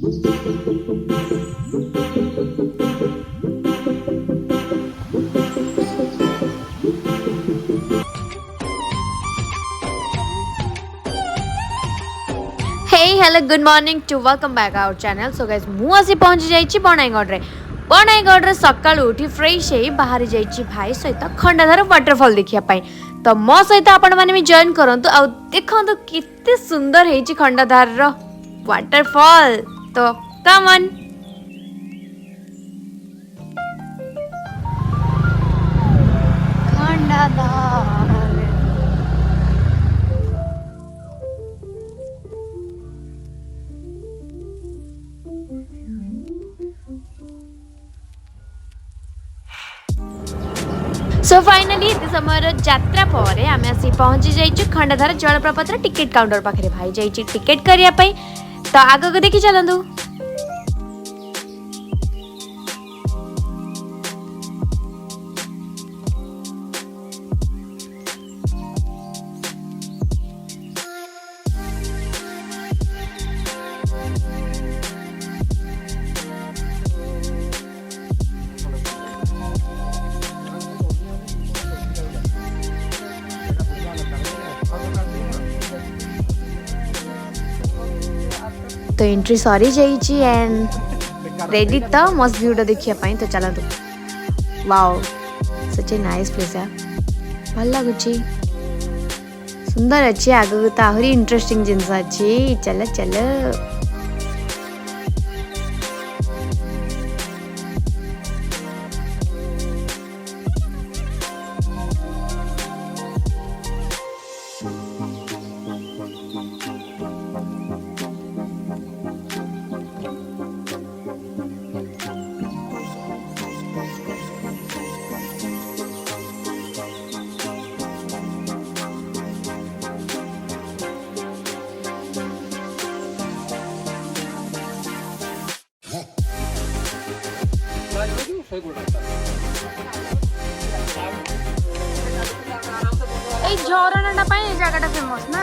Hey, hello, good morning to welcome back our channel. So guys, ମୁଁ ଆସି ପହଞ୍ଚି ଯାଇଛି ବଣାଇଗଡ଼ରେ। ବଣାଇଗଡ଼ରେ ସକାଳୁ ଉଠି ଫ୍ରେଶ ହେଇ ବାହାରି ଯାଇଛି ଭାଇ ସହିତ ଖଣ୍ଡାଧାର ୱାଟରଫଲ୍ ଦେଖିବା ପାଇଁ। ତ ମୋ ସହିତ ଆପଣମାନେ ବି ଜଏନ୍ କରନ୍ତୁ ଆଉ ଦେଖନ୍ତୁ କେତେ ସୁନ୍ଦର ହେଇଛି ଖଣ୍ଡାଧାରର ୱାଟରଫଲ୍। ତ କମ୍ ଅନ୍। ଖଣ୍ଡାଧାର सो फाइनाली एत समय यात्रा पर आम आसी पहुंची जाइए खंडाधार जलप्रपातर टिकेट काउंटर पाखे भाई जाइए टिकेट करने तो आग को देखी चलतु। तो एंट्री सरी जाइए एंड रेडी तो मस्त व्यूटा देखिए तो चलतु। Wow such a nice place है, भल लगुच सुंदर अच्छी आगू तो आहरी इंटरेस्टिंग जिनस अच्छी। चल चल झरना जगह फेमस ना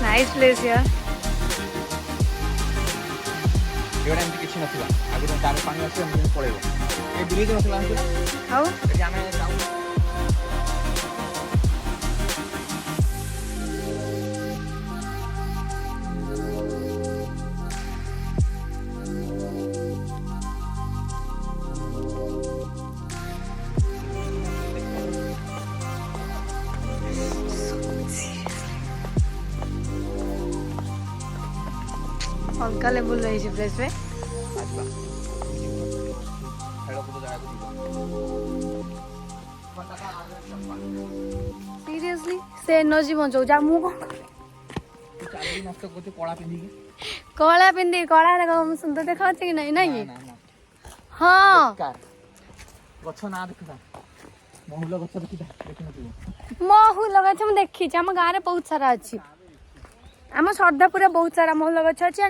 नाइस प्लेस यार। एवढा एमती किछि नथिला आगु तार पानी आसे हम पळेबो ए ब्रिज नथिला हाउ एठी आमे जाऊ अलगा लेवल रही प्लेस पे सीरियसली से एनर्जी बचाऊ जा मु कला पिंदी कला सुंदर देखा कि नहीं नहीं हाँ महुल गछ मु देखी आम गाँव में बहुत सारा अच्छी आम श्रद्धापुर बहुत सारा महुल गछ अच्छी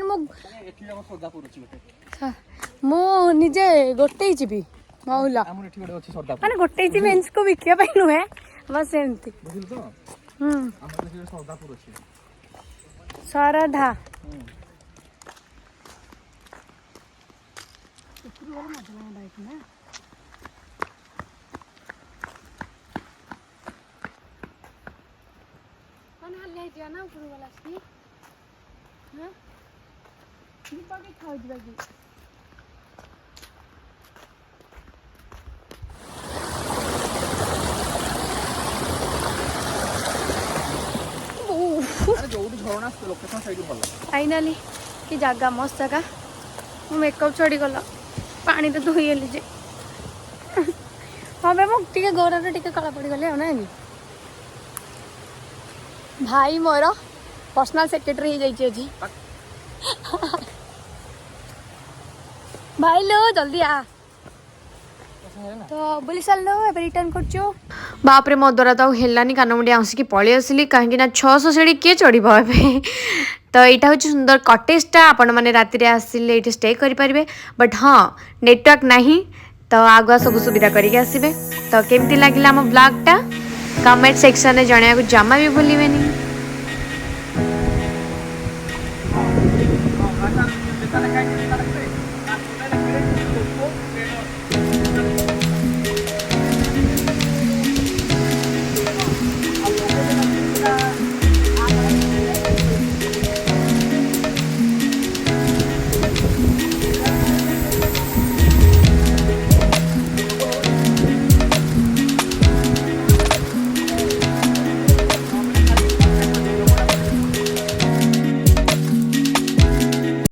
मु निजे गोटे जीवी महुल माने गोटे जीवी को बिकिया नुहे बस एमती श्रद्धा ना फाइनाली कि जगह मस्त जगह मेकअप छोड़ी गल पानी तो धोई गली जे हाँ मुझे गोर टे कला पड़ गले ना भाई मोर पर्सनल सेक्रेटरी हो जाइए भाई लो जल्दी आ तो बुली साल लो रिटर्न कर बापरे मो द्वारा तो हेलानी कानमुंडी आसिकी पलि आसली कहीं 600 सीढ़ी किए चढ़ तो यहाँ हूँ सुंदर कटेजटा आपण मैंने राति आसिले ये स्टे करेंगे बट हाँ नेटवर्क नहीं तो आगुआ सब सुविधा करके आसबे तो केमती लगे आम ब्लॉगटा कमेंट सेक्शन में जन जमा भी भूलें।